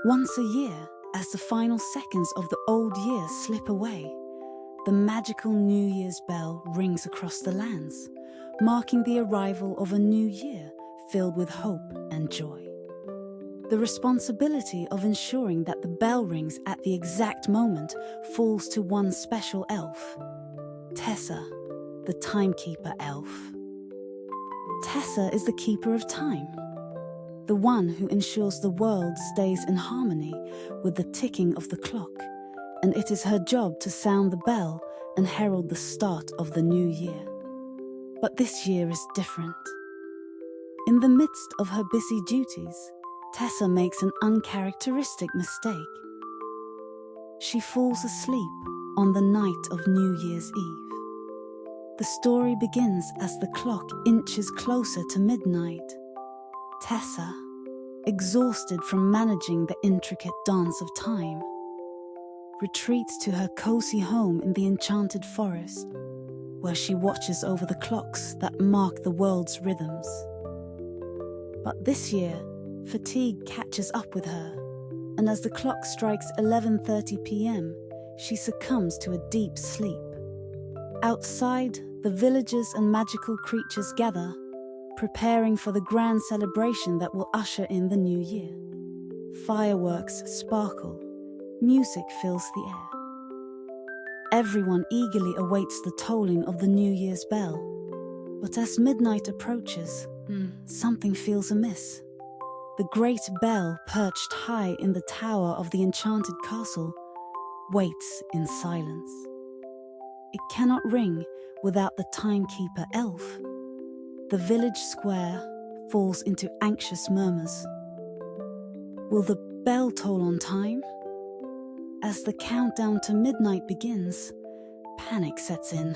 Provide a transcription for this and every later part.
Once a year, as the final seconds of the old year slip away, the magical New Year's bell rings across the lands, marking the arrival of a new year filled with hope and joy. The responsibility of ensuring that the bell rings at the exact moment falls to one special elf, Tessa, the Timekeeper Elf. Tessa is the keeper of time, the one who ensures the world stays in harmony with the ticking of the clock, and it is her job to sound the bell and herald the start of the new year. But this year is different. In the midst of her busy duties, Tessa makes an uncharacteristic mistake. She falls asleep on the night of New Year's Eve. The story begins as the clock inches closer to midnight. Tessa, exhausted from managing the intricate dance of time, retreats to her cozy home in the enchanted forest, where she watches over the clocks that mark the world's rhythms. But this year, fatigue catches up with her, and as the clock strikes 11:30 p.m., she succumbs to a deep sleep. Outside, the villagers and magical creatures gather, preparing for the grand celebration that will usher in the new year. Fireworks sparkle, music fills the air. Everyone eagerly awaits the tolling of the New Year's bell. But as midnight approaches, something feels amiss. The great bell, perched high in the tower of the enchanted castle, waits in silence. It cannot ring without the Timekeeper Elf. The village square falls into anxious murmurs. Will the bell toll on time? As the countdown to midnight begins, panic sets in.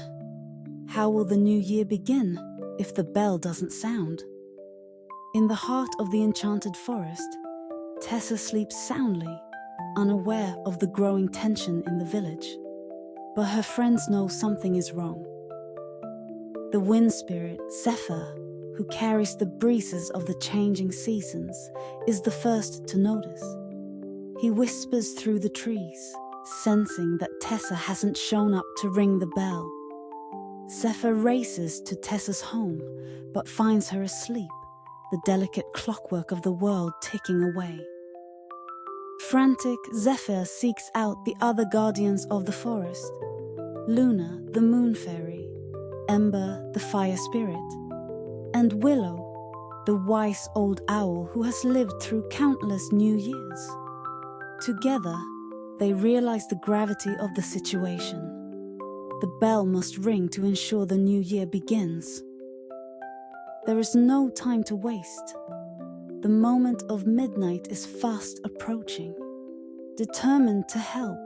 How will the new year begin if the bell doesn't sound? In the heart of the enchanted forest, Tessa sleeps soundly, unaware of the growing tension in the village. But her friends know something is wrong. The wind spirit, Zephyr, who carries the breezes of the changing seasons, is the first to notice. He whispers through the trees, sensing that Tessa hasn't shown up to ring the bell. Zephyr races to Tessa's home, but finds her asleep, the delicate clockwork of the world ticking away. Frantic, Zephyr seeks out the other guardians of the forest: Luna, the moon fairy, Ember, the fire spirit, and Willow, the wise old owl who has lived through countless new years. Together, they realize the gravity of the situation. The bell must ring to ensure the new year begins. There is no time to waste. The moment of midnight is fast approaching. Determined to help,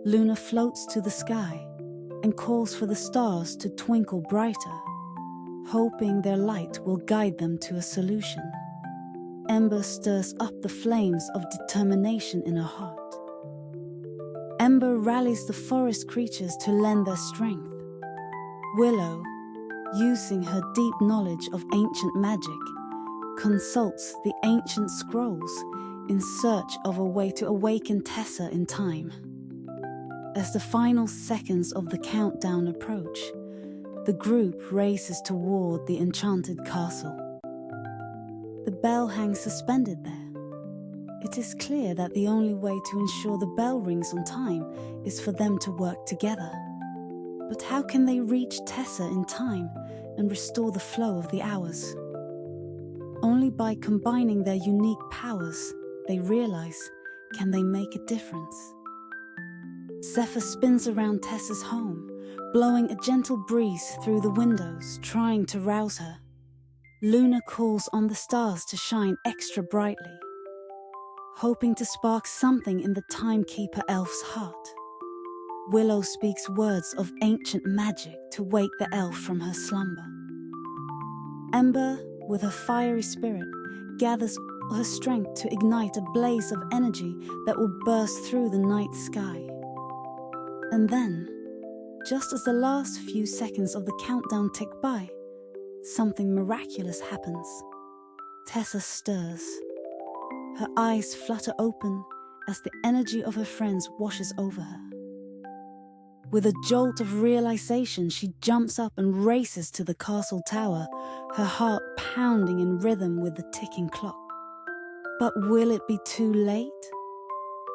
Luna floats to the sky and calls for the stars to twinkle brighter, hoping their light will guide them to a solution. Ember stirs up the flames of determination in her heart. Ember rallies the forest creatures to lend their strength. Willow, using her deep knowledge of ancient magic, consults the ancient scrolls in search of a way to awaken Tessa in time. As the final seconds of the countdown approach, the group races toward the enchanted castle. The bell hangs suspended there. It is clear that the only way to ensure the bell rings on time is for them to work together. But how can they reach Tessa in time and restore the flow of the hours? Only by combining their unique powers, they realize, can they make a difference. Zephyr spins around Tessa's home, blowing a gentle breeze through the windows, trying to rouse her. Luna calls on the stars to shine extra brightly, hoping to spark something in the Timekeeper Elf's heart. Willow speaks words of ancient magic to wake the elf from her slumber. Ember, with her fiery spirit, gathers her strength to ignite a blaze of energy that will burst through the night sky. And then, just as the last few seconds of the countdown tick by, something miraculous happens. Tessa stirs. Her eyes flutter open, as the energy of her friends washes over her. With a jolt of realization, she jumps up and races to the castle tower, her heart pounding in rhythm with the ticking clock. But will it be too late?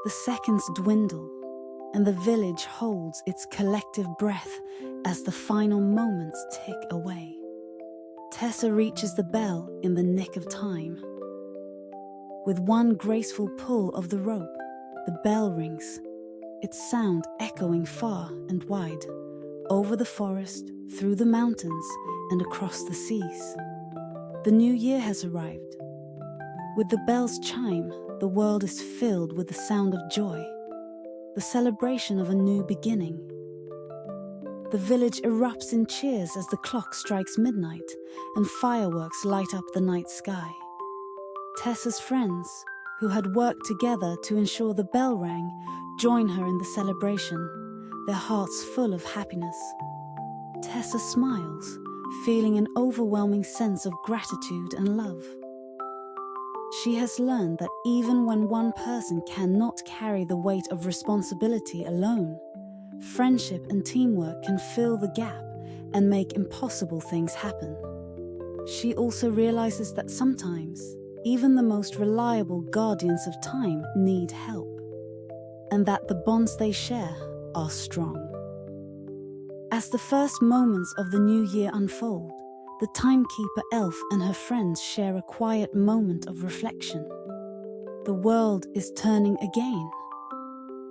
The seconds dwindle, and the village holds its collective breath as the final moments tick away. Tessa reaches the bell in the nick of time. With one graceful pull of the rope, the bell rings, its sound echoing far and wide, over the forest, through the mountains, and across the seas. The new year has arrived. With the bell's chime, the world is filled with the sound of joy, the celebration of a new beginning. The village erupts in cheers as the clock strikes midnight, and fireworks light up the night sky. Tessa's friends, who had worked together to ensure the bell rang, join her in the celebration, their hearts full of happiness. Tessa smiles, feeling an overwhelming sense of gratitude and love. She has learned that even when one person cannot carry the weight of responsibility alone, friendship and teamwork can fill the gap and make impossible things happen. She also realizes that sometimes, even the most reliable guardians of time need help, and that the bonds they share are strong. As the first moments of the new year unfold, the Timekeeper Elf and her friends share a quiet moment of reflection. The world is turning again,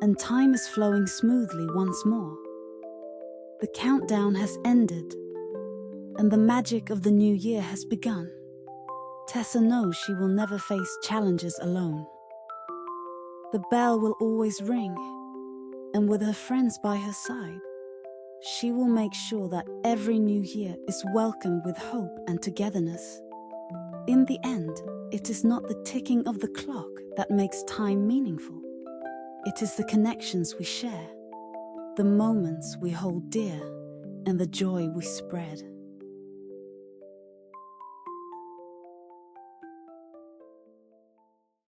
and time is flowing smoothly once more. The countdown has ended, and the magic of the new year has begun. Tessa knows she will never face challenges alone. The bell will always ring, and with her friends by her side, she will make sure that every new year is welcomed with hope and togetherness. In the end, it is not the ticking of the clock that makes time meaningful. It is the connections we share, the moments we hold dear, and the joy we spread.